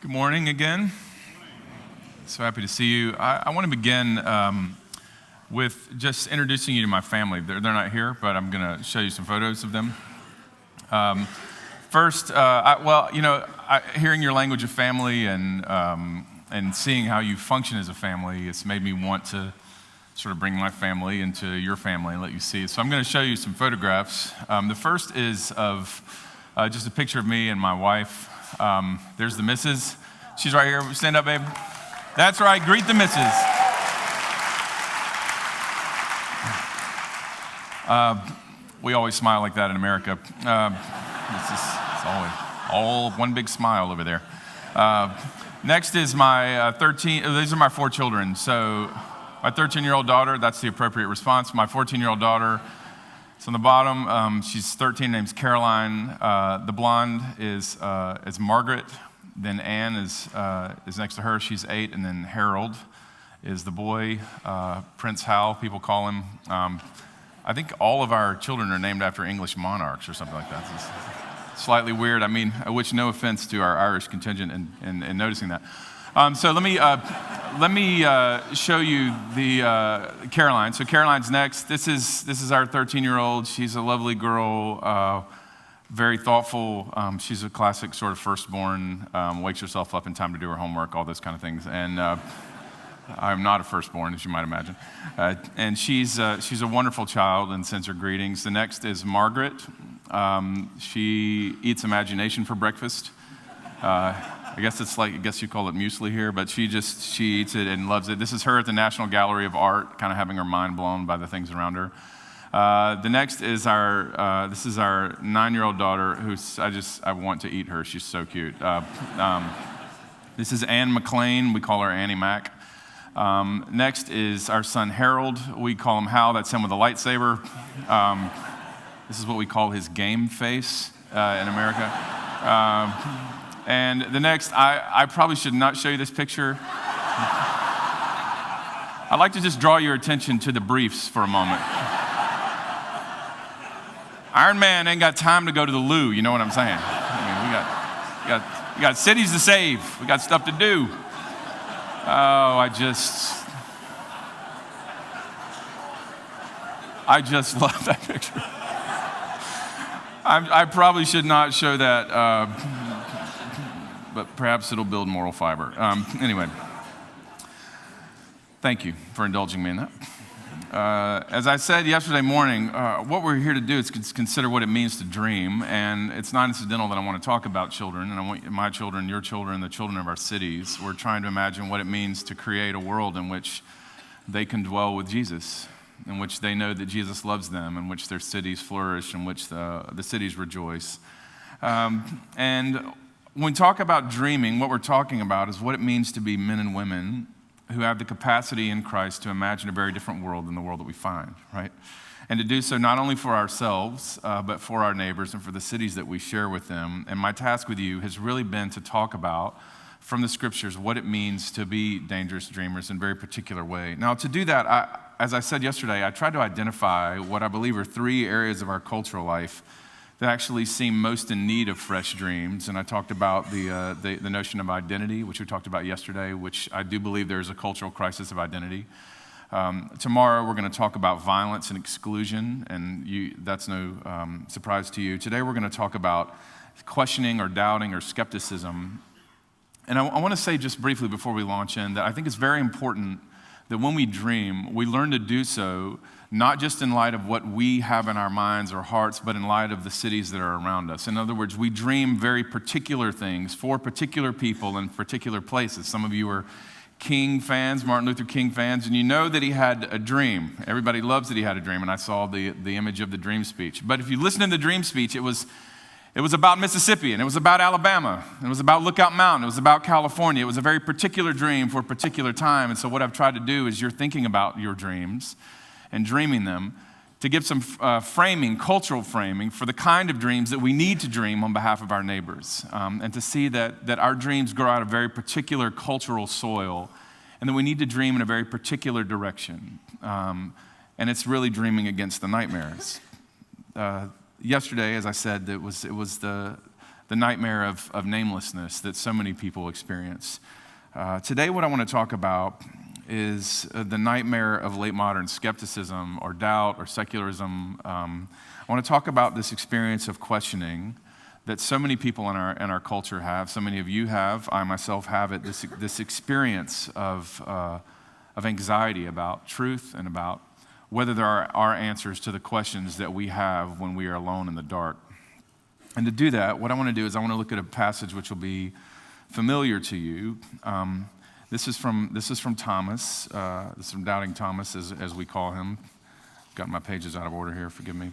Good morning again. So happy to see you. I want to begin with just introducing you to my family. They're not here, but I'm going to show you some photos of them. First, hearing your language of family and seeing how you function as a family, it's made me want to sort of bring my family into your family and let you see. So I'm going to show you some photographs. The first is of just a picture of me and my wife. There's the missus. She's right here. Stand up, babe. That's right. Greet the missus. We always smile like that in America. It's always all one big smile over there. Next is my these are my 4 children. So my 13-year-old daughter, that's the appropriate response. My 14-year-old daughter, it's on the bottom. She's 13, name's Caroline. The blonde is Margaret. Then Anne is next to her. She's 8. And then Harold is the boy, Prince Hal, people call him. I think all of our children are named after English monarchs or something like that. It's slightly weird. I mean, I wish no offense to our Irish contingent in noticing that. So let me show you the Caroline. So Caroline's next. This is our 13-year-old. She's a lovely girl, very thoughtful. She's a classic sort of firstborn. Wakes herself up in time to do her homework, all those kind of things. And I'm not a firstborn, as you might imagine. And she's a wonderful child and sends her greetings. The next is Margaret. She eats imagination for breakfast. I guess you call it muesli here, but she eats it and loves it. This is her at the National Gallery of Art, kind of having her mind blown by the things around her. The next is our 9-year-old daughter, I want to eat her. She's so cute. This is Anne McLean. We call her Annie Mac. Next is our son Harold. We call him Hal. That's him with a lightsaber. This is what we call his game face in America. And the next, I probably should not show you this picture. I'd like to just draw your attention to the briefs for a moment. Iron Man ain't got time to go to the loo, you know what I'm saying? I mean, we got cities to save. We got stuff to do. Oh, I just love that picture. I probably should not show that, but perhaps it'll build moral fiber. Anyway, thank you for indulging me in that. As I said yesterday morning, what we're here to do is consider what it means to dream, and it's not incidental that I want to talk about children, and I want my children, your children, the children of our cities. We're trying to imagine what it means to create a world in which they can dwell with Jesus, in which they know that Jesus loves them, in which their cities flourish, in which the cities rejoice. And when we talk about dreaming, what we're talking about is what it means to be men and women who have the capacity in Christ to imagine a very different world than the world that we find, right? And to do so not only for ourselves, but for our neighbors and for the cities that we share with them. And my task with you has really been to talk about, from the scriptures, what it means to be dangerous dreamers in a very particular way. Now, to do that, as I said yesterday, I tried to identify what I believe are 3 areas of our cultural life that actually seem most in need of fresh dreams. And I talked about the notion of identity, which we talked about yesterday, which I do believe there is a cultural crisis of identity. Tomorrow, we're going to talk about violence and exclusion, and that's no surprise to you. Today, we're going to talk about questioning or doubting or skepticism. And I want to say just briefly before we launch in that I think it's very important that when we dream, we learn to do so not just in light of what we have in our minds or hearts, but in light of the cities that are around us. In other words, we dream very particular things for particular people in particular places. Some of you are King fans, Martin Luther King fans, and you know that he had a dream. Everybody loves that he had a dream, and I saw the image of the dream speech. But if you listen to the dream speech, it was about Mississippi, and it was about Alabama, and it was about Lookout Mountain, it was about California. It was a very particular dream for a particular time. And so what I've tried to do is you're thinking about your dreams and dreaming them to give some cultural framing for the kind of dreams that we need to dream on behalf of our neighbors, and to see that our dreams grow out of very particular cultural soil, and that we need to dream in a very particular direction. And it's really dreaming against the nightmares. Yesterday, as I said, it was the the nightmare of namelessness that so many people experience. Today, what I want to talk about is the nightmare of late modern skepticism or doubt or secularism. I want to talk about this experience of questioning that so many people in our culture have. So many of you have. I myself have it. This experience of anxiety about truth and about whether there are answers to the questions that we have when we are alone in the dark. And to do that, what I want to do is I want to look at a passage which will be familiar to you. This is from Thomas. This is from Doubting Thomas, as we call him. Got my pages out of order here. Forgive me.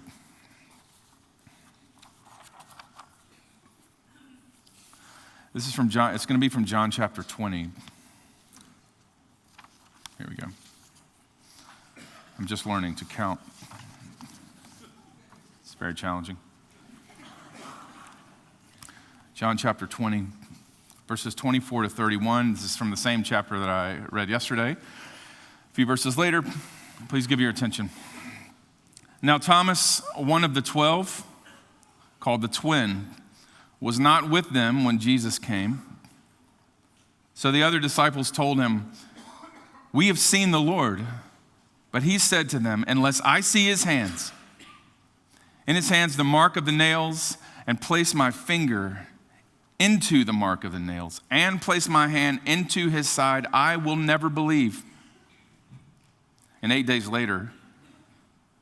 This is from John. It's going to be from John chapter 20. Here we go. I'm just learning to count. It's very challenging. John chapter 20, verses 24 to 31. This is from the same chapter that I read yesterday. A few verses later, please give your attention. Now Thomas, one of the 12, called the twin, was not with them when Jesus came. So the other disciples told him, "We have seen the Lord." But he said to them, "Unless I see his hands, in his hands the mark of the nails, and place my finger into the mark of the nails, and place my hand into his side, I will never believe." And 8 days later,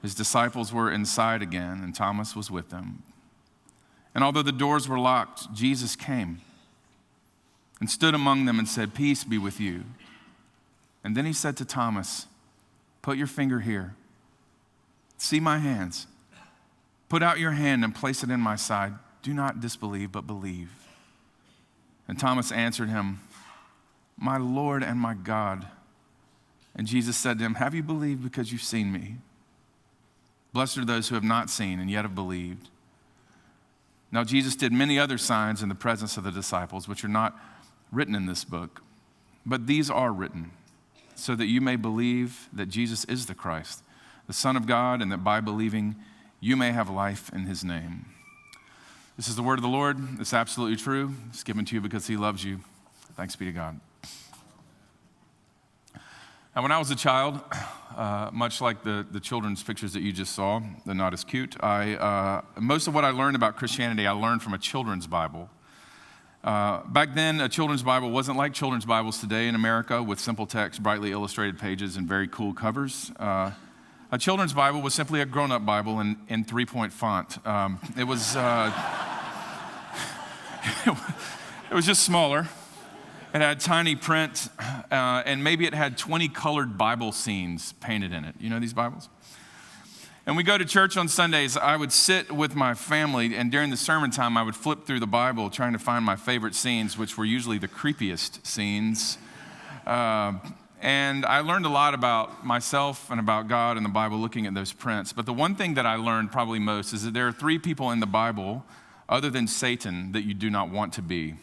his disciples were inside again, and Thomas was with them. And although the doors were locked, Jesus came and stood among them and said, "Peace be with you." And then he said to Thomas, "Put your finger here. See my hands. Put out your hand and place it in my side. Do not disbelieve, but believe." And Thomas answered him, "My Lord and my God." And Jesus said to him, "Have you believed because you've seen me? Blessed are those who have not seen and yet have believed." Now Jesus did many other signs in the presence of the disciples, which are not written in this book, but these are written, so that you may believe that Jesus is the Christ, the Son of God, and that by believing you may have life in his name. This is the word of the Lord. It's absolutely true. It's given to you because he loves you. Thanks be to God. Now, when I was a child, much like the children's pictures that you just saw, they're not as cute, most of what I learned about Christianity, I learned from a children's Bible. Back then, a children's Bible wasn't like children's Bibles today in America with simple text, brightly illustrated pages, and very cool covers. A children's Bible was simply a grown-up Bible in 3-point font. It was it was just smaller. It had tiny print, and maybe it had 20 colored Bible scenes painted in it. You know these Bibles? And we go to church on Sundays. I would sit with my family, and during the sermon time, I would flip through the Bible trying to find my favorite scenes, which were usually the creepiest scenes. And I learned a lot about myself and about God and the Bible looking at those prints. But the one thing that I learned probably most is that there are 3 people in the Bible, other than Satan, that you do not want to be,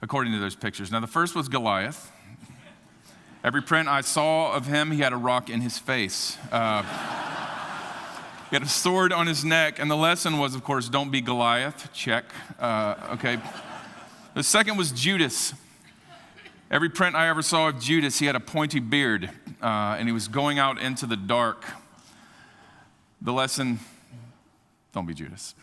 according to those pictures. Now, the first was Goliath. Every print I saw of him, he had a rock in his face. He had a sword on his neck, and the lesson was, of course, don't be Goliath. Check. Okay. The second was Judas. Every print I ever saw of Judas, he had a pointy beard, and he was going out into the dark. The lesson, don't be Judas.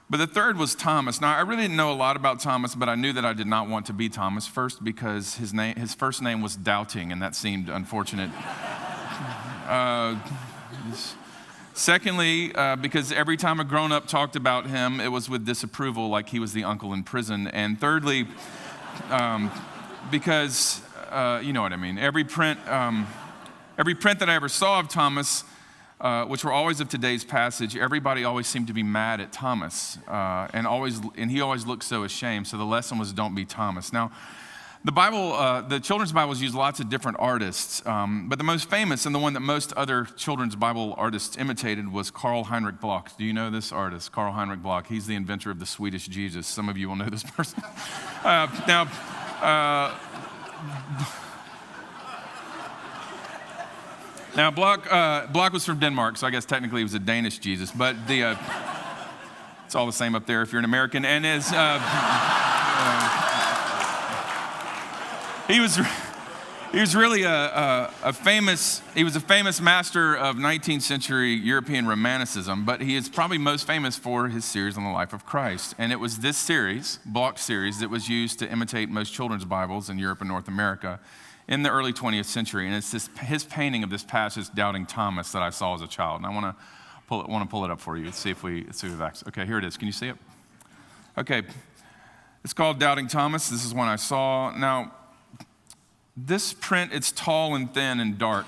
But the third was Thomas. Now, I really didn't know a lot about Thomas, but I knew that I did not want to be Thomas. First, because his first name was Doubting, and that seemed unfortunate. Secondly, because every time a grown-up talked about him, it was with disapproval, like he was the uncle in prison. And thirdly, because, you know what I mean, every print that I ever saw of Thomas, which were always of today's passage, everybody always seemed to be mad at Thomas, and he always looked so ashamed. So the lesson was, don't be Thomas. Now, the Bible, the children's Bibles use lots of different artists, but the most famous and the one that most other children's Bible artists imitated was Karl Heinrich Bloch. Do you know this artist, Karl Heinrich Bloch? He's the inventor of the Swedish Jesus. Some of you will know this person. Now, Bloch was from Denmark, so I guess technically he was a Danish Jesus, but It's all the same up there if you're an American. And he was really a famous master of 19th century European Romanticism, but he is probably most famous for his series on the life of Christ. And it was this series, block series, that was used to imitate most children's Bibles in Europe and North America in the early 20th century. And it's his painting of this passage, Doubting Thomas, that I saw as a child. And I want to pull it up for you. See if we've access. Okay, here it is. Can you see it? Okay. It's called Doubting Thomas. This is one I saw. Now, this print, it's tall and thin and dark.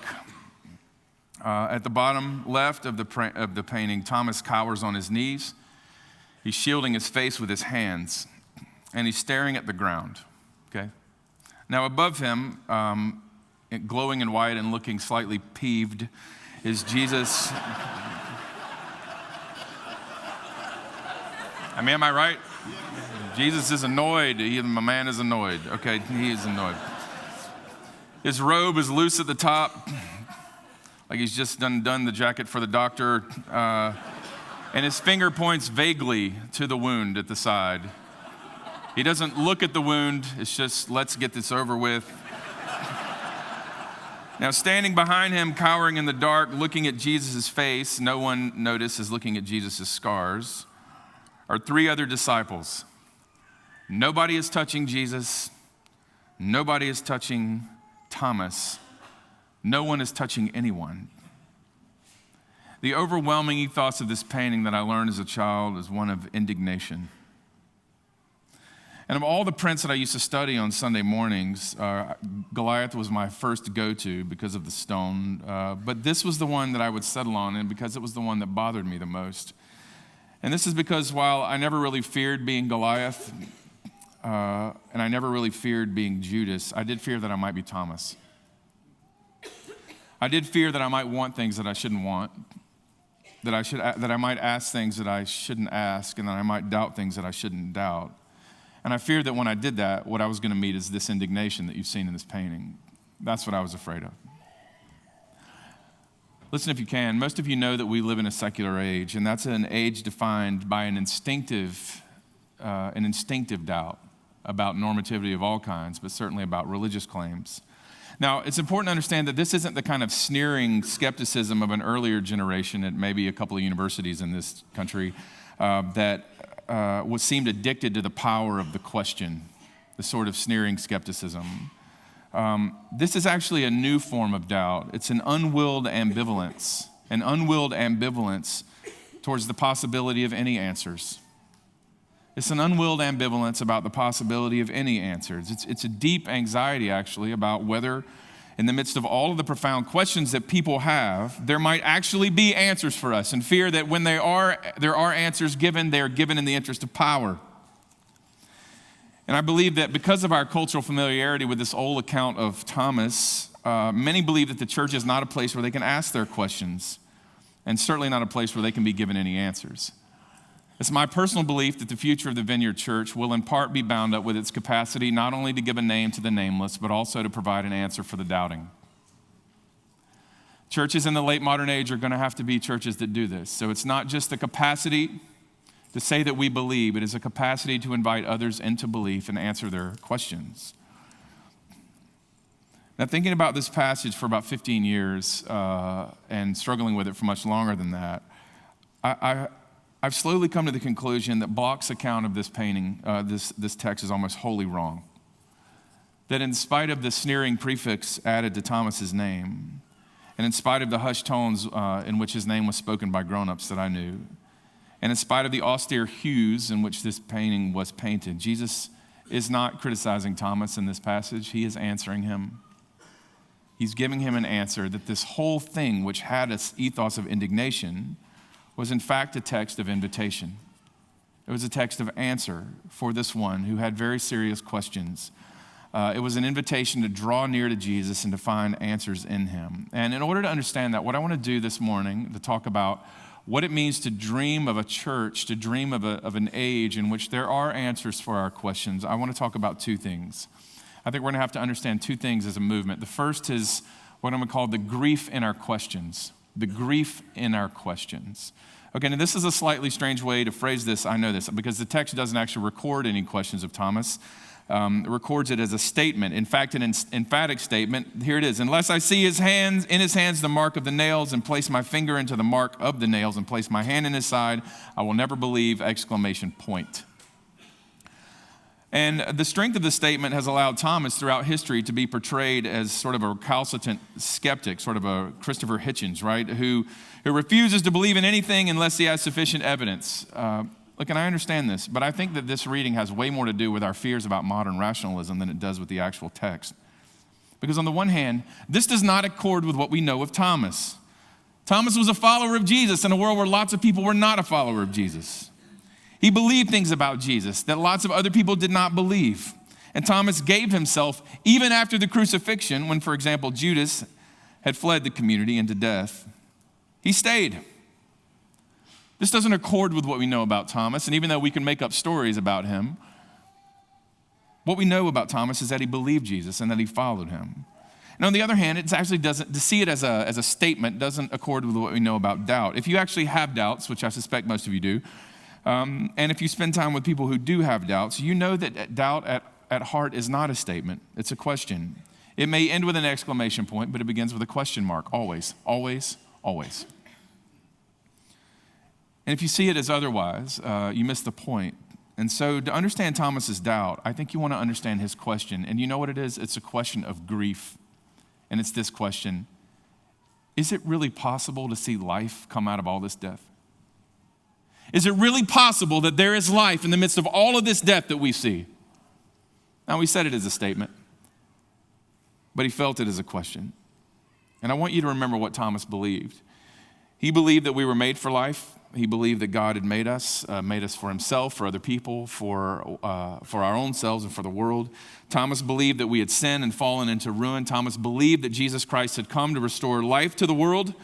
At the bottom left of the painting, Thomas cowers on his knees. He's shielding his face with his hands, and he's staring at the ground. Okay. Now, above him, glowing in white and looking slightly peeved, is Jesus. I mean, am I right? Jesus is annoyed. My man is annoyed. Okay, he is annoyed. His robe is loose at the top, like he's just done the jacket for the doctor. And his finger points vaguely to the wound at the side. He doesn't look at the wound. It's just, let's get this over with. Now, standing behind him, cowering in the dark, looking at Jesus' face, no one notices looking at Jesus' scars, are three other disciples. Nobody is touching Jesus. Nobody is touching Thomas. No one is touching anyone. The overwhelming ethos of this painting that I learned as a child is one of indignation. And of all the prints that I used to study on Sunday mornings, Goliath was my first go-to because of the stone. But this was the one that I would settle on, and because it was the one that bothered me the most. And this is because while I never really feared being Goliath, and I never really feared being Judas, I did fear that I might be Thomas. I did fear that I might want things that I shouldn't want, that I might ask things that I shouldn't ask, and that I might doubt things that I shouldn't doubt. And I feared that when I did that, what I was going to meet is this indignation that you've seen in this painting. That's what I was afraid of. Listen, if you can, most of you know that we live in a secular age, and that's an age defined by an instinctive doubt about normativity of all kinds, but certainly about religious claims. Now, it's important to understand that this isn't the kind of sneering skepticism of an earlier generation at maybe a couple of universities in this country that seemed addicted to the power of the question, the sort of sneering skepticism. This is actually a new form of doubt. It's an unwilled ambivalence towards the possibility of any answers. It's an unwilled ambivalence about the possibility of any answers. It's a deep anxiety, actually, about whether, in the midst of all of the profound questions that people have, there might actually be answers for us, and fear that when there are answers given, they are given in the interest of power. And I believe that because of our cultural familiarity with this old account of Thomas, many believe that the church is not a place where they can ask their questions, and certainly not a place where they can be given any answers. It's my personal belief that the future of the Vineyard Church will in part be bound up with its capacity not only to give a name to the nameless, but also to provide an answer for the doubting. Churches in the late modern age are going to have to be churches that do this. So it's not just the capacity to say that we believe, it is a capacity to invite others into belief and answer their questions. Now, thinking about this passage for about 15 years and struggling with it for much longer than that, I've slowly come to the conclusion that Bloch's account of this painting, this text, is almost wholly wrong. That in spite of the sneering prefix added to Thomas's name, and in spite of the hushed tones in which his name was spoken by grown-ups that I knew, and in spite of the austere hues in which this painting was painted, Jesus is not criticizing Thomas in this passage. He is answering him. He's giving him an answer that this whole thing, which had an ethos of indignation, was in fact a text of invitation. It was a text of answer for this one who had very serious questions. It was an invitation to draw near to Jesus and to find answers in him. And in order to understand that, what I want to do this morning, to talk about what it means to dream of a church, to dream of an age in which there are answers for our questions, I want to talk about two things. I think we're going to have to understand two things as a movement. The first is what I'm going to call the grief in our questions. the grief in our questions. Okay, now this is a slightly strange way to phrase this, I know this, because the text doesn't actually record any questions of Thomas. It records it as a statement. In fact, an emphatic statement. Here it is. Unless I see in his hands the mark of the nails, and place my finger into the mark of the nails, and place my hand in his side, I will never believe! Exclamation point. And the strength of the statement has allowed Thomas throughout history to be portrayed as sort of a recalcitrant skeptic, sort of a Christopher Hitchens, right? Who refuses to believe in anything unless he has sufficient evidence. Look, and I understand this, but I think that this reading has way more to do with our fears about modern rationalism than it does with the actual text. Because on the one hand, this does not accord with what we know of Thomas. Thomas was a follower of Jesus in a world where lots of people were not a follower of Jesus. He believed things about Jesus that lots of other people did not believe. And Thomas gave himself even after the crucifixion, when, for example, Judas had fled the community into death. He stayed. This doesn't accord with what we know about Thomas, and even though we can make up stories about him, what we know about Thomas is that he believed Jesus and that he followed him. And on the other hand, it actually doesn't, to see it as a statement doesn't accord with what we know about doubt. If you actually have doubts, which I suspect most of you do, and if you spend time with people who do have doubts, you know that doubt at heart is not a statement, it's a question. It may end with an exclamation point, but it begins with a question mark, always, always, always. And if you see it as otherwise, you miss the point. And so to understand Thomas's doubt, I think you want to understand his question. And you know what it is? It's a question of grief. And it's this question: is it really possible to see life come out of all this death? Is it really possible that there is life in the midst of all of this death that we see? Now, we said it as a statement, but he felt it as a question. And I want you to remember what Thomas believed. He believed that we were made for life. He believed that God had made us for himself, for other people, for our own selves, and for the world. Thomas believed that we had sinned and fallen into ruin. Thomas believed that Jesus Christ had come to restore life to the world.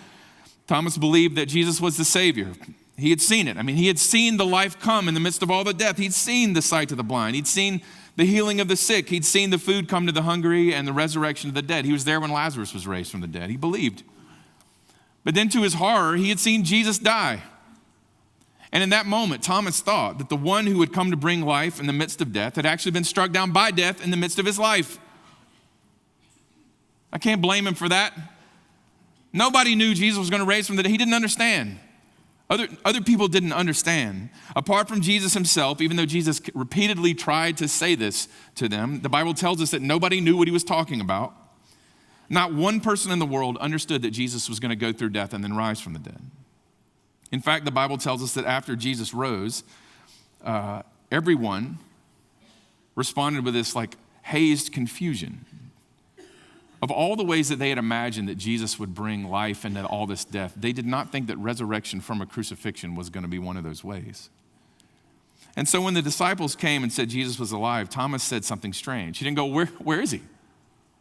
Thomas believed that Jesus was the Savior. He had seen it. I mean, he had seen the life come in the midst of all the death. He'd seen the sight to the blind. He'd seen the healing of the sick. He'd seen the food come to the hungry and the resurrection of the dead. He was there when Lazarus was raised from the dead. He believed. But then to his horror, he had seen Jesus die. And in that moment, Thomas thought that the one who had come to bring life in the midst of death had actually been struck down by death in the midst of his life. I can't blame him for that. Nobody knew Jesus was going to raise from the dead. He didn't understand. Other people didn't understand. Apart from Jesus himself, even though Jesus repeatedly tried to say this to them, the Bible tells us that nobody knew what he was talking about. Not one person in the world understood that Jesus was going to go through death and then rise from the dead. In fact, the Bible tells us that after Jesus rose, everyone responded with this like hazed confusion. Of all the ways that they had imagined that Jesus would bring life into all this death, they did not think that resurrection from a crucifixion was going to be one of those ways. And so when the disciples came and said Jesus was alive, Thomas said something strange. He didn't go, where is he?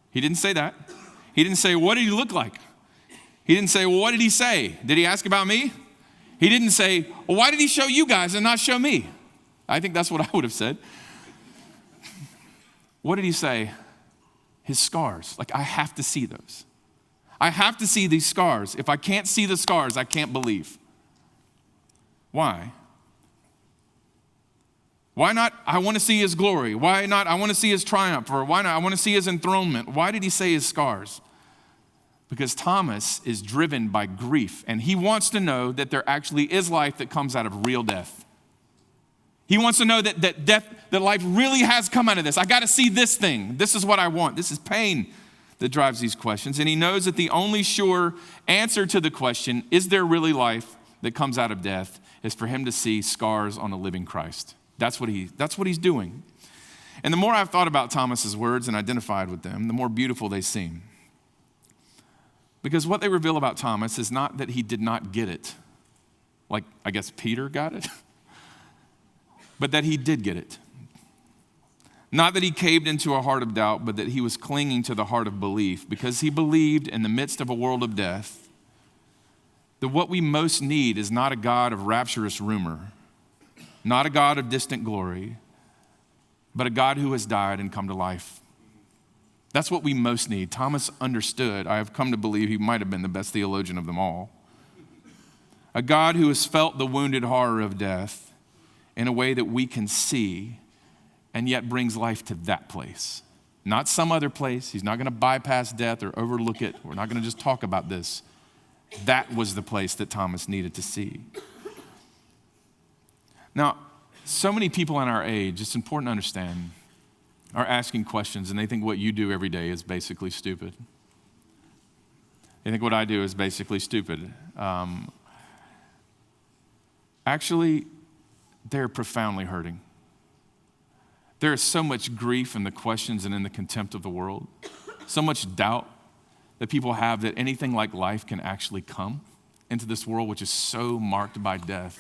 He didn't say that. He didn't say, what did he look like? He didn't say, well, what did he say? Did he ask about me? He didn't say, well, why did he show you guys and not show me? I think that's what I would have said. What did he say? His scars. Like, I have to see those. I have to see these scars. If I can't see the scars, I can't believe. Why? Why not, I want to see his glory? Why not, I want to see his triumph? Or why not, I want to see his enthronement? Why did he say his scars? Because Thomas is driven by grief, and he wants to know that there actually is life that comes out of real death. He wants to know that life really has come out of this. I got to see this thing. This is what I want. This is pain that drives these questions. And he knows that the only sure answer to the question, is there really life that comes out of death, is for him to see scars on a living Christ. That's what he's doing. And the more I've thought about Thomas's words and identified with them, the more beautiful they seem. Because what they reveal about Thomas is not that he did not get it, like I guess Peter got it, but that he did get it. Not that he caved into a heart of doubt, but that he was clinging to the heart of belief, because he believed in the midst of a world of death that what we most need is not a God of rapturous rumor, not a God of distant glory, but a God who has died and come to life. That's what we most need. Thomas understood. I have come to believe he might have been the best theologian of them all. A God who has felt the wounded horror of death in a way that we can see and yet brings life to that place. Not some other place. He's not going to bypass death or overlook it. We're not going to just talk about this. That was the place that Thomas needed to see. Now, so many people in our age, it's important to understand, are asking questions, and they think what you do every day is basically stupid. They think what I do is basically stupid. Actually, they're profoundly hurting. There is so much grief in the questions and in the contempt of the world, so much doubt that people have that anything like life can actually come into this world, which is so marked by death.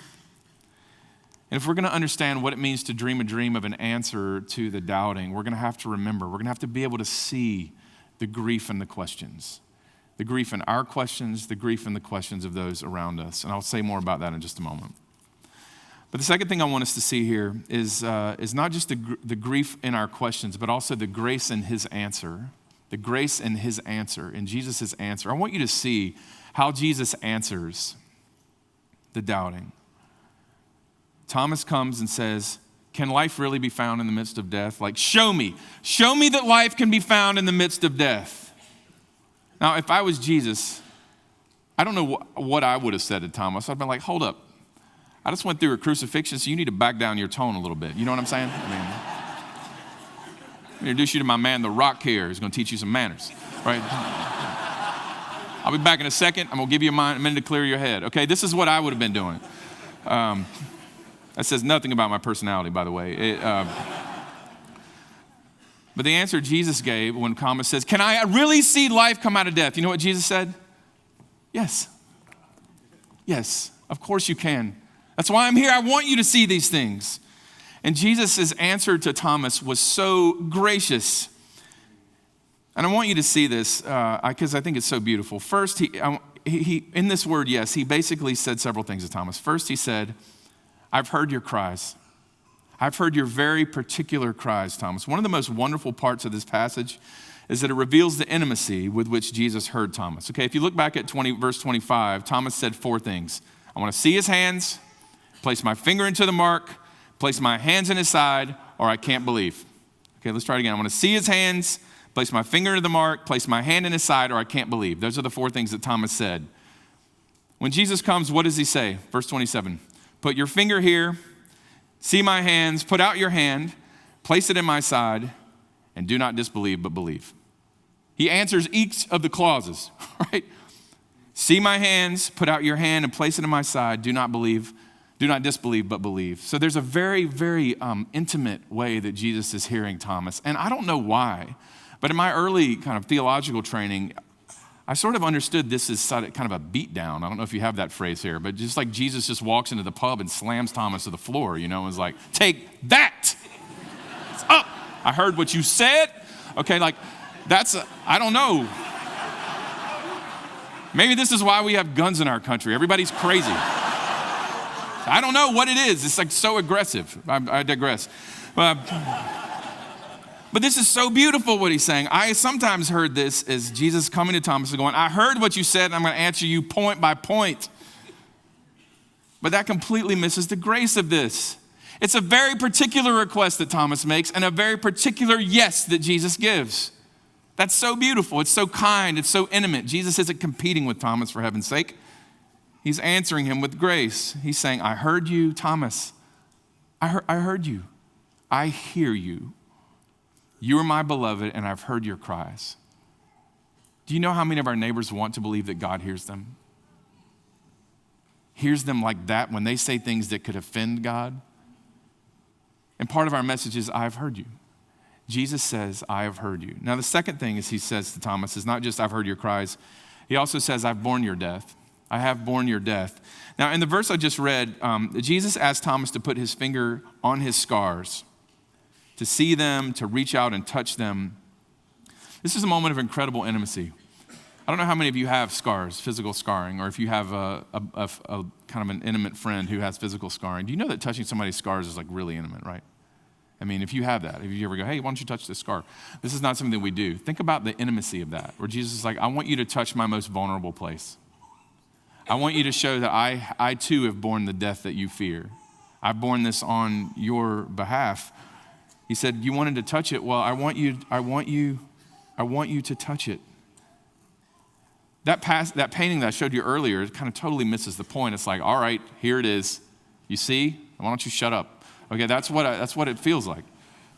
And if we're going to understand what it means to dream a dream of an answer to the doubting, we're going to have to remember, we're going to have to be able to see the grief in the questions. The grief in our questions, the grief in the questions of those around us. And I'll say more about that in just a moment. But the second thing I want us to see here is not just the grief in our questions, but also the grace in his answer. The grace in his answer, in Jesus' answer. I want you to see how Jesus answers the doubting. Thomas comes and says, can life really be found in the midst of death? Like, show me that life can be found in the midst of death. Now, if I was Jesus, I don't know what I would have said to Thomas. I'd been like, hold up. I just went through a crucifixion, so you need to back down your tone a little bit. You know what I'm saying? I mean, introduce you to my man, The Rock here. He's going to teach you some manners, right? I'll be back in a second. I'm going to give you a minute to clear your head. Okay, this is what I would have been doing. That says nothing about my personality, by the way. But the answer Jesus gave when Thomas says, can I really see life come out of death? You know what Jesus said? Yes. Yes, of course you can. That's why I'm here. I want you to see these things. And Jesus' answer to Thomas was so gracious. And I want you to see this because I think it's so beautiful. First, he in this word, yes, he basically said several things to Thomas. First, he said, I've heard your cries. I've heard your very particular cries, Thomas. One of the most wonderful parts of this passage is that it reveals the intimacy with which Jesus heard Thomas. Okay, if you look back at verse 25, Thomas said 4 things. I want to see his hands, place my finger into the mark, place my hands in his side, or I can't believe. Okay, let's try it again. I want to see his hands, place my finger into the mark, place my hand in his side, or I can't believe. Those are the 4 things that Thomas said. When Jesus comes, what does he say? Verse 27, put your finger here, see my hands, put out your hand, place it in my side, and do not disbelieve, but believe. He answers each of the clauses, right? See my hands, put out your hand, and place it in my side. Do not disbelieve, but believe. So there's a very, very intimate way that Jesus is hearing Thomas. And I don't know why, but in my early kind of theological training, I sort of understood this as kind of a beat down. I don't know if you have that phrase here, but just like Jesus just walks into the pub and slams Thomas to the floor, you know, and is like, take that. It's up. I heard what you said. Okay, like I don't know. Maybe this is why we have guns in our country. Everybody's crazy. I don't know what it is. It's like so aggressive. I digress. But this is so beautiful what he's saying. I sometimes heard this as Jesus coming to Thomas and going, I heard what you said, and I'm going to answer you point by point. But that completely misses the grace of this. It's a very particular request that Thomas makes and a very particular yes that Jesus gives. That's so beautiful. It's so kind. It's so intimate. Jesus isn't competing with Thomas, for heaven's sake. He's answering him with grace. He's saying, I heard you, Thomas. I heard you. I hear you. You are my beloved, and I've heard your cries. Do you know how many of our neighbors want to believe that God hears them? Hears them like that when they say things that could offend God? And part of our message is, I've heard you. Jesus says, I have heard you. Now, the second thing is he says to Thomas is not just, I've heard your cries. He also says, I've borne your death. I have borne your death. Now, in the verse I just read, Jesus asked Thomas to put his finger on his scars, to see them, to reach out and touch them. This is a moment of incredible intimacy. I don't know how many of you have scars, physical scarring, or if you have a kind of an intimate friend who has physical scarring. Do you know that touching somebody's scars is like really intimate, right? I mean, if you have that, if you ever go, hey, why don't you touch this scar? This is not something that we do. Think about the intimacy of that, where Jesus is like, I want you to touch my most vulnerable place. I want you to show that I too have borne the death that you fear. I've borne this on your behalf. He said, you wanted to touch it. Well, I want you to touch it. That painting that I showed you earlier, it kind of totally misses the point. It's like, all right, here it is. You see? Why don't you shut up? Okay, that's what it feels like.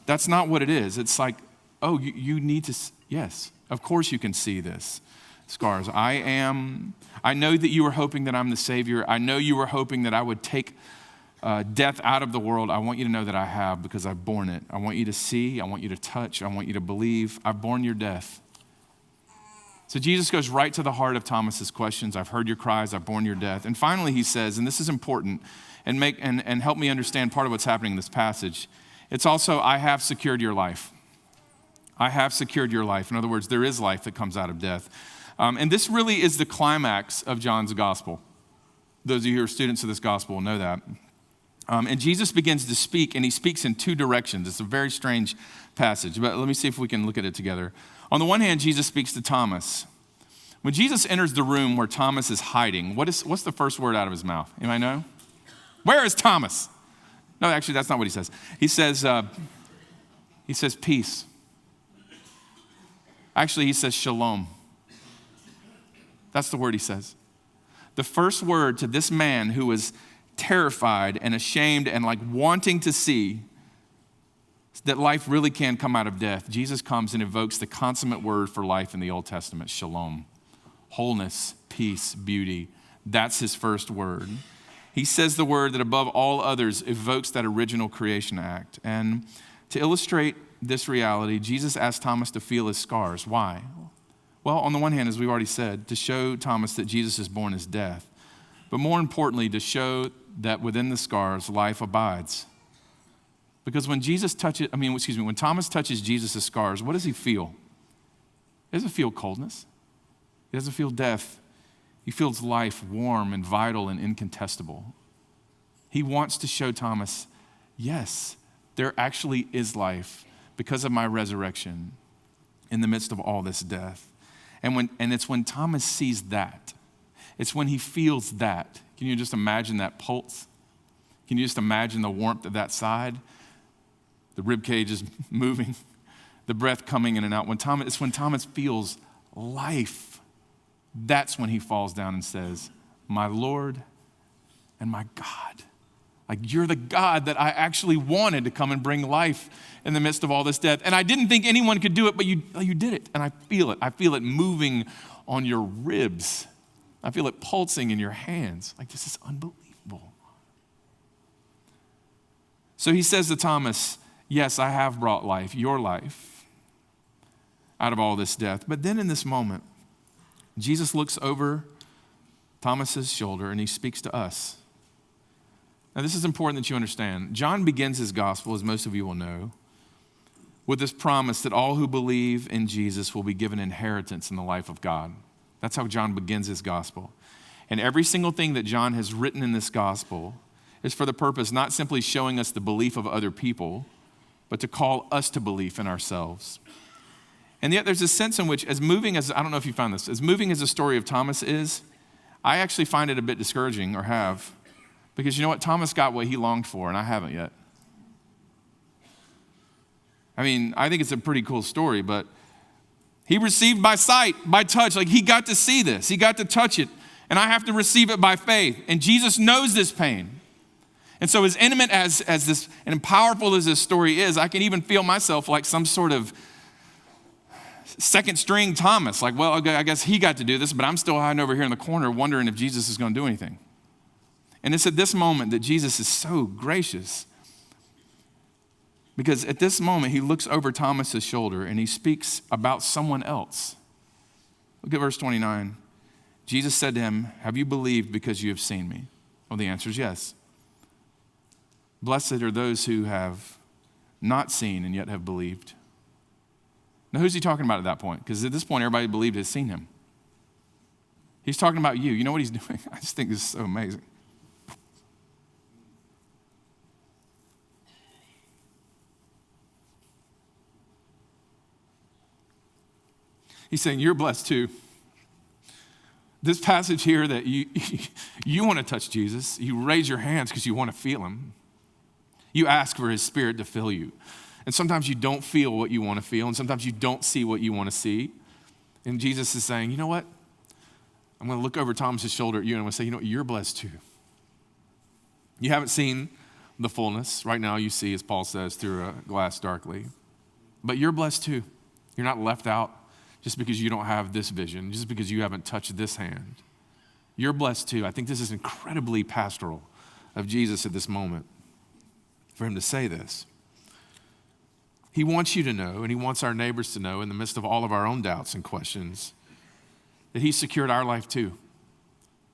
That's not what it is. It's like, oh, you need to, yes, of course you can see this. Scars. I know that you were hoping that I'm the Savior. I know you were hoping that I would take death out of the world. I want you to know that I have, because I've borne it. I want you to see. I want you to touch. I want you to believe. I've borne your death. So Jesus goes right to the heart of Thomas's questions. I've heard your cries. I've borne your death. And finally he says, and this is important, and help me understand part of what's happening in this passage. It's also, I have secured your life. I have secured your life. In other words, there is life that comes out of death. And this really is the climax of John's gospel. Those of you who are students of this gospel will know that. And Jesus begins to speak, and he speaks in two directions. It's a very strange passage, but let me see if we can look at it together. On the one hand, Jesus speaks to Thomas. When Jesus enters the room where Thomas is hiding, what's the first word out of his mouth? Anybody know? Where is Thomas? No, actually, that's not what he says. He says peace. Actually, he says shalom. That's the word he says. The first word to this man who was terrified and ashamed and like wanting to see that life really can come out of death, Jesus comes and evokes the consummate word for life in the Old Testament, shalom. Wholeness, peace, beauty. That's his first word. He says the word that above all others evokes that original creation act. And to illustrate this reality, Jesus asked Thomas to feel his scars. Why? Well, on the one hand, as we've already said, to show Thomas that Jesus has borne his death. But more importantly, to show that within the scars, life abides. Because when Thomas touches Jesus' scars, what does he feel? He doesn't feel coldness. He doesn't feel death. He feels life warm and vital and incontestable. He wants to show Thomas, yes, there actually is life because of my resurrection in the midst of all this death. And it's when Thomas sees that, it's when he feels that. Can you just imagine that pulse? Can you just imagine the warmth of that side? The rib cage is moving, the breath coming in and out. It's when Thomas feels life. That's when he falls down and says, my Lord and my God. Like, you're the God that I actually wanted to come and bring life in the midst of all this death. And I didn't think anyone could do it, but you did it. And I feel it. I feel it moving on your ribs. I feel it pulsing in your hands. Like, this is unbelievable. So he says to Thomas, yes, I have brought life, your life, out of all this death. But then in this moment, Jesus looks over Thomas's shoulder and he speaks to us. Now, this is important that you understand. John begins his gospel, as most of you will know, with this promise that all who believe in Jesus will be given inheritance in the life of God. That's how John begins his gospel. And every single thing that John has written in this gospel is for the purpose not simply showing us the belief of other people, but to call us to belief in ourselves. And yet there's a sense in which, I don't know if you found this, as moving as the story of Thomas is, I actually find it a bit discouraging, or have. Because you know what? Thomas got what he longed for, and I haven't yet. I mean, I think it's a pretty cool story, but he received by sight, by touch. Like, he got to see this. He got to touch it. And I have to receive it by faith. And Jesus knows this pain. And so as intimate as this and powerful as this story is, I can even feel myself like some sort of second string Thomas. Like, well, I guess he got to do this, but I'm still hiding over here in the corner wondering if Jesus is going to do anything. And it's at this moment that Jesus is so gracious, because at this moment he looks over Thomas's shoulder and he speaks about someone else. Look at verse 29. Jesus said to him, have you believed because you have seen me? Well, the answer is yes. Blessed are those who have not seen and yet have believed. Now, who's he talking about at that point? Because at this point, everybody believed has seen him. He's talking about you. You know what he's doing? I just think this is so amazing. He's saying, you're blessed too. this passage here that you want to touch Jesus, you raise your hands because you want to feel him. You ask for his Spirit to fill you. And sometimes you don't feel what you want to feel, and sometimes you don't see what you want to see. And Jesus is saying, you know what? I'm going to look over Thomas's shoulder at you, and I'm going to say, you know what? You're blessed too. You haven't seen the fullness. Right now you see, as Paul says, through a glass darkly. But you're blessed too. You're not left out just because you don't have this vision, just because you haven't touched this hand. You're blessed too. I think this is incredibly pastoral of Jesus at this moment for him to say this. He wants you to know, and he wants our neighbors to know in the midst of all of our own doubts and questions, that he secured our life too.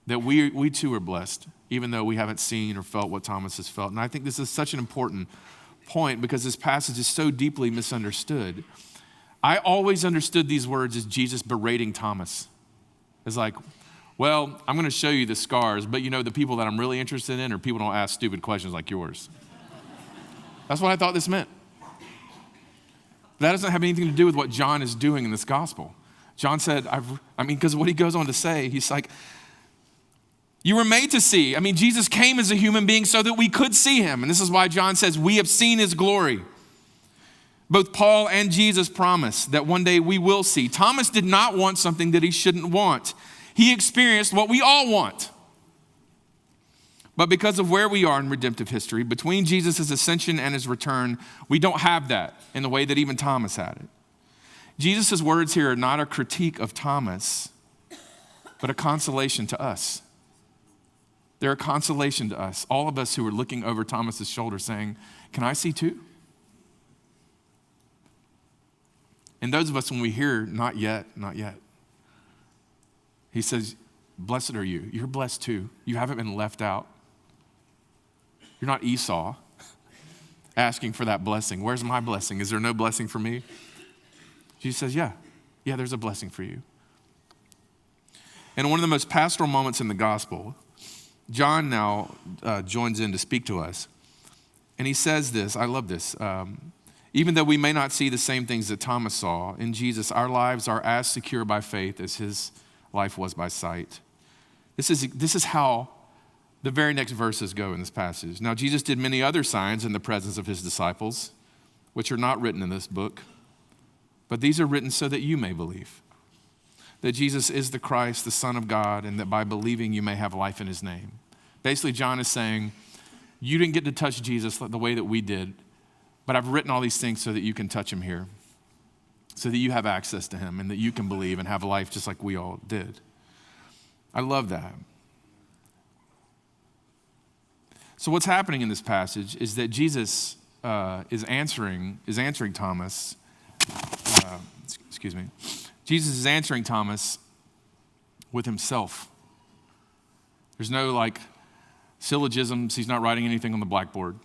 That we too are blessed, even though we haven't seen or felt what Thomas has felt. And I think this is such an important point because this passage is so deeply misunderstood. I always understood these words as Jesus berating Thomas. It's like, well, I'm going to show you the scars, but you know, the people that I'm really interested in are people who don't ask stupid questions like yours. That's what I thought this meant. That doesn't have anything to do with what John is doing in this gospel. John said, because what he goes on to say, he's like, you were made to see. Jesus came as a human being so that we could see him. And this is why John says, we have seen his glory. Both Paul and Jesus promise that one day we will see. Thomas did not want something that he shouldn't want. He experienced what we all want. But because of where we are in redemptive history, between Jesus' ascension and his return, we don't have that in the way that even Thomas had it. Jesus' words here are not a critique of Thomas, but a consolation to us. They're a consolation to us, all of us who are looking over Thomas's shoulder saying, can I see too? And those of us, when we hear, not yet, not yet, he says, blessed are you. You're blessed too. You haven't been left out. You're not Esau asking for that blessing. Where's my blessing? Is there no blessing for me? Jesus says, yeah, there's a blessing for you. And one of the most pastoral moments in the gospel, John now joins in to speak to us. And he says this, I love this. Even though we may not see the same things that Thomas saw, in Jesus, our lives are as secure by faith as his life was by sight. This is how the very next verses go in this passage. Now, Jesus did many other signs in the presence of his disciples, which are not written in this book, but these are written so that you may believe that Jesus is the Christ, the Son of God, and that by believing you may have life in his name. Basically, John is saying, you didn't get to touch Jesus the way that we did, but I've written all these things so that you can touch him here, so that you have access to him and that you can believe and have a life just like we all did. I love that. So what's happening in this passage is that Jesus is answering Thomas. Jesus is answering Thomas with himself. There's no syllogisms. He's not writing anything on the blackboard.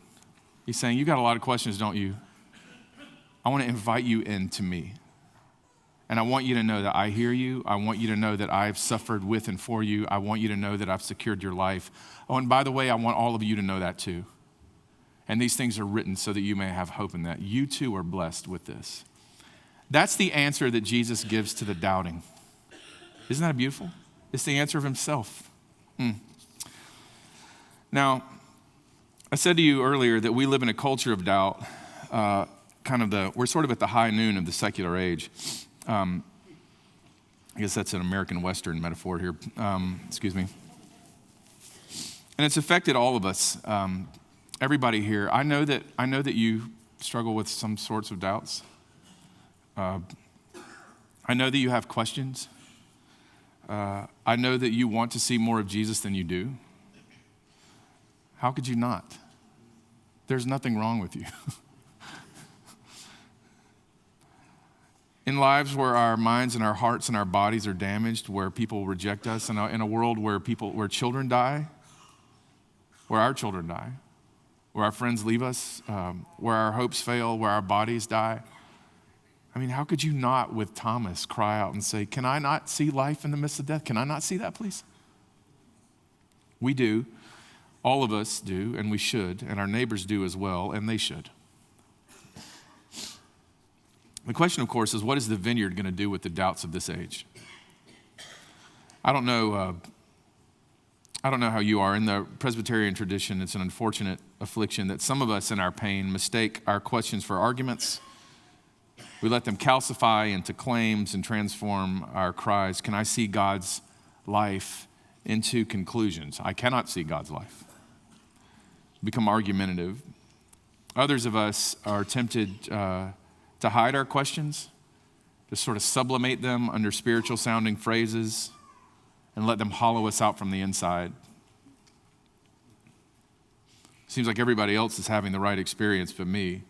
He's saying, you got a lot of questions, don't you? I want to invite you into me. And I want you to know that I hear you. I want you to know that I've suffered with and for you. I want you to know that I've secured your life. Oh, and by the way, I want all of you to know that too. And these things are written so that you may have hope in that. You too are blessed with this. That's the answer that Jesus gives to the doubting. Isn't that beautiful? It's the answer of himself. Now, I said to you earlier that we live in a culture of doubt. We're sort of at the high noon of the secular age. I guess that's an American Western metaphor here. Excuse me. And it's affected all of us. Everybody here. I know that you struggle with some sorts of doubts. I know that you have questions. I know that you want to see more of Jesus than you do. How could you not? There's nothing wrong with you. In lives where our minds and our hearts and our bodies are damaged, where people reject us, in a world where children die, where our children die, where our friends leave us, where our hopes fail, where our bodies die. How could you not, with Thomas, cry out and say, can I not see life in the midst of death? Can I not see that, please? We do. All of us do, and we should, and our neighbors do as well, and they should. The question, of course, is what is the Vineyard going to do with the doubts of this age? I don't know how you are. In the Presbyterian tradition, it's an unfortunate affliction that some of us in our pain mistake our questions for arguments. We let them calcify into claims and transform our cries, "Can I see God's life?" into conclusions. I cannot see God's life. Become argumentative. Others of us are tempted to hide our questions, to sort of sublimate them under spiritual sounding phrases and let them hollow us out from the inside. Seems like everybody else is having the right experience but me.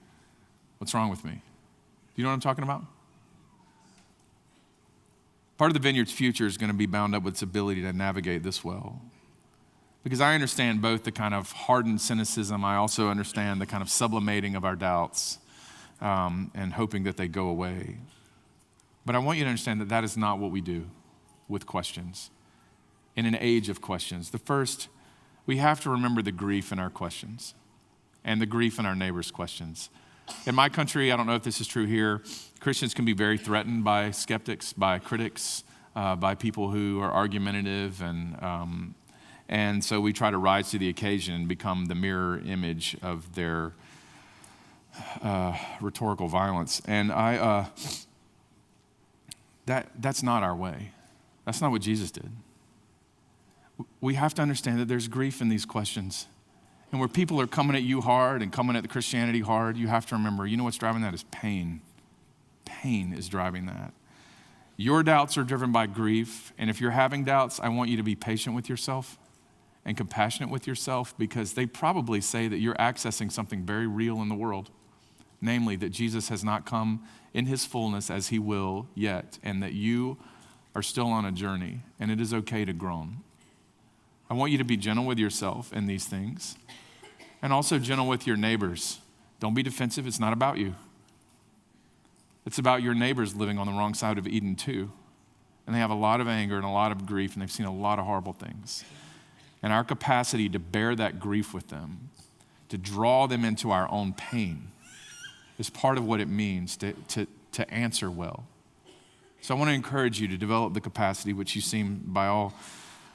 What's wrong with me? Do you know what I'm talking about? Part of the Vineyard's future is going to be bound up with its ability to navigate this well. Because I understand both the kind of hardened cynicism, I also understand the kind of sublimating of our doubts and hoping that they go away. But I want you to understand that that is not what we do with questions. In an age of questions, the first, we have to remember the grief in our questions and the grief in our neighbors' questions. In my country, I don't know if this is true here, Christians can be very threatened by skeptics, by critics, by people who are argumentative, and so we try to rise to the occasion and become the mirror image of their rhetorical violence. And that's not our way. That's not what Jesus did. We have to understand that there's grief in these questions. And where people are coming at you hard and coming at the Christianity hard, you have to remember, you know what's driving that is pain. Pain is driving that. Your doubts are driven by grief. And if you're having doubts, I want you to be patient with yourself and compassionate with yourself, because they probably say that you're accessing something very real in the world, namely that Jesus has not come in his fullness as he will yet, and that you are still on a journey, and it is okay to groan. I want you to be gentle with yourself in these things, and also gentle with your neighbors. Don't be defensive. It's not about you. It's about your neighbors living on the wrong side of Eden too. And they have a lot of anger and a lot of grief, and they've seen a lot of horrible things. And our capacity to bear that grief with them, to draw them into our own pain, is part of what it means to answer well. So I want to encourage you to develop the capacity, which you seem by all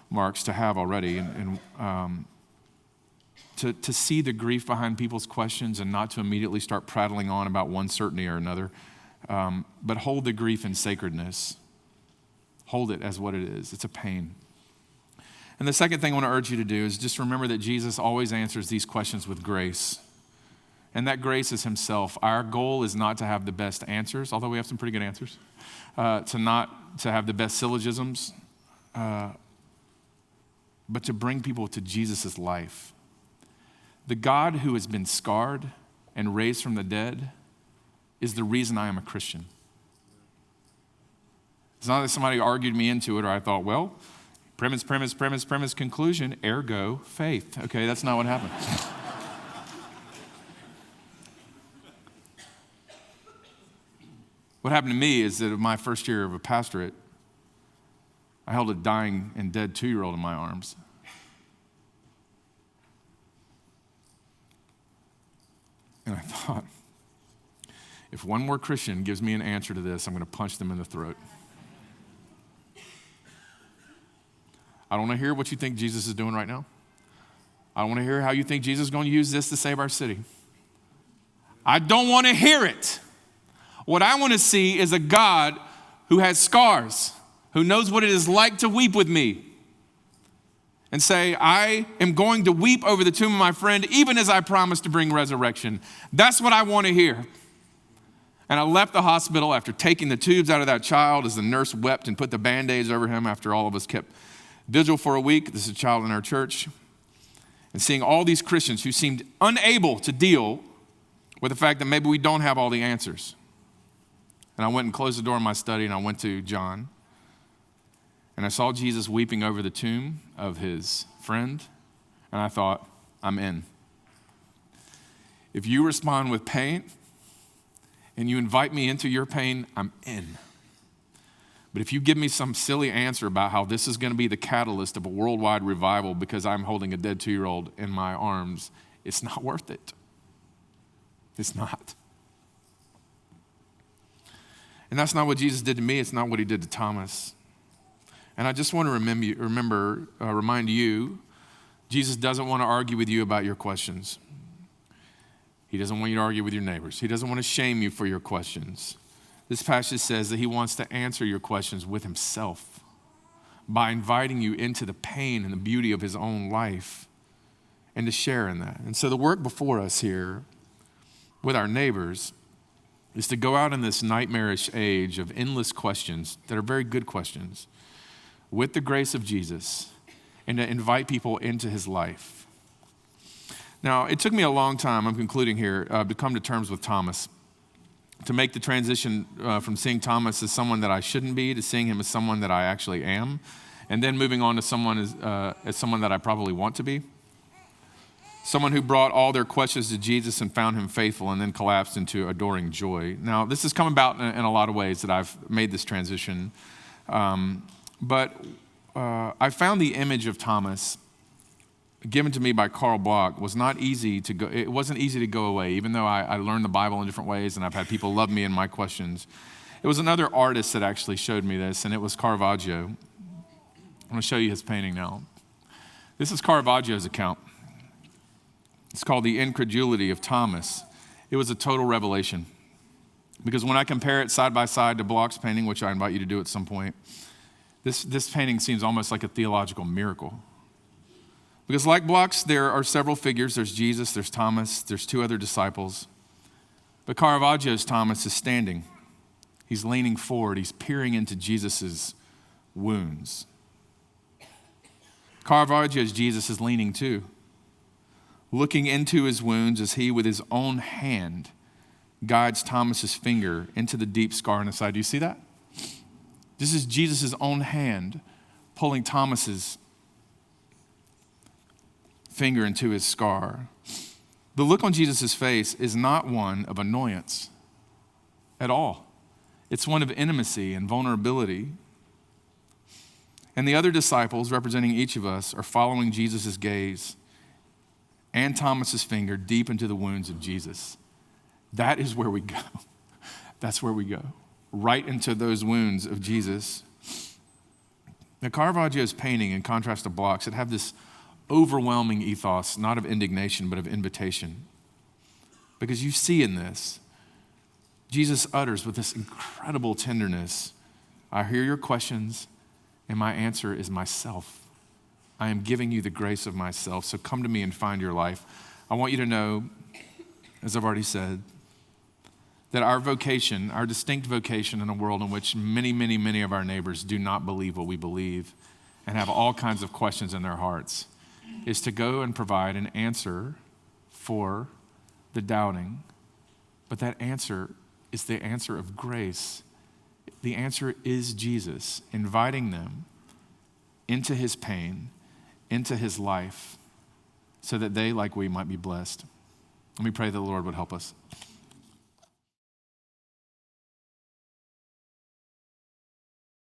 marks to have already, and to see the grief behind people's questions and not to immediately start prattling on about one certainty or another, but hold the grief in sacredness. Hold it as what it is. It's a pain. And the second thing I want to urge you to do is just remember that Jesus always answers these questions with grace. And that grace is himself. Our goal is not to have the best answers, although we have some pretty good answers, to have the best syllogisms, but to bring people to Jesus' life. The God who has been scarred and raised from the dead is the reason I am a Christian. It's not that somebody argued me into it or I thought, well, premise, conclusion, ergo, faith. Okay, that's not what happened. What happened to me is that in my first year of a pastorate, I held a dying and dead 2-year-old in my arms. And I thought, if one more Christian gives me an answer to this, I'm going to punch them in the throat. I don't want to hear what you think Jesus is doing right now. I don't want to hear how you think Jesus is going to use this to save our city. I don't want to hear it. What I want to see is a God who has scars, who knows what it is like to weep with me, and say, I am going to weep over the tomb of my friend, even as I promised to bring resurrection. That's what I want to hear. And I left the hospital after taking the tubes out of that child as the nurse wept and put the Band-Aids over him after all of us kept vigil for a week. This is a child in our church. And seeing all these Christians who seemed unable to deal with the fact that maybe we don't have all the answers. And I went and closed the door in my study, and I went to John. And I saw Jesus weeping over the tomb of his friend. And I thought, I'm in. If you respond with pain and you invite me into your pain, I'm in. But if you give me some silly answer about how this is going to be the catalyst of a worldwide revival because I'm holding a dead 2-year-old in my arms, it's not worth it. It's not. And that's not what Jesus did to me. It's not what he did to Thomas. And I just want to remind you, Jesus doesn't want to argue with you about your questions. He doesn't want you to argue with your neighbors. He doesn't want to shame you for your questions. This passage says that he wants to answer your questions with himself by inviting you into the pain and the beauty of his own life and to share in that. And so the work before us here with our neighbors is to go out in this nightmarish age of endless questions that are very good questions with the grace of Jesus and to invite people into his life. Now, it took me a long time, I'm concluding here, to come to terms with Thomas, to make the transition from seeing Thomas as someone that I shouldn't be to seeing him as someone that I actually am, and then moving on to someone as someone that I probably want to be. Someone who brought all their questions to Jesus and found him faithful and then collapsed into adoring joy. Now, this has come about in a lot of ways that I've made this transition. But I found the image of Thomas given to me by Carl Bloch was not easy to go. It wasn't easy to go away, even though I learned the Bible in different ways and I've had people love me in my questions. It was another artist that actually showed me this, and it was Caravaggio. I'm going to show you his painting now. This is Caravaggio's account. It's called The Incredulity of Thomas. It was a total revelation. Because when I compare it side by side to Bloch's painting, which I invite you to do at some point, this painting seems almost like a theological miracle. Because like Bloch's, there are several figures. There's Jesus, there's Thomas, there's two other disciples. But Caravaggio's Thomas is standing. He's leaning forward. He's peering into Jesus' wounds. Caravaggio's Jesus is leaning too, looking into his wounds as he, with his own hand, guides Thomas's finger into the deep scar in his side. Do you see that? This is Jesus' own hand pulling Thomas's finger into his scar. The look on Jesus' face is not one of annoyance at all. It's one of intimacy and vulnerability. And the other disciples, representing each of us, are following Jesus' gaze and Thomas's finger deep into the wounds of Jesus. That is where we go. That's where we go. Right into those wounds of Jesus. Now, Caravaggio's painting, in contrast to Bloch's, it had this overwhelming ethos, not of indignation, but of invitation. Because you see in this, Jesus utters with this incredible tenderness, I hear your questions, and my answer is myself. I am giving you the grace of myself, so come to me and find your life. I want you to know, as I've already said, that our vocation, our distinct vocation in a world in which many, many, many of our neighbors do not believe what we believe and have all kinds of questions in their hearts, is to go and provide an answer for the doubting. But that answer is the answer of grace. The answer is Jesus, inviting them into his pain, into his life, so that they, like we, might be blessed. Let me pray that the Lord would help us.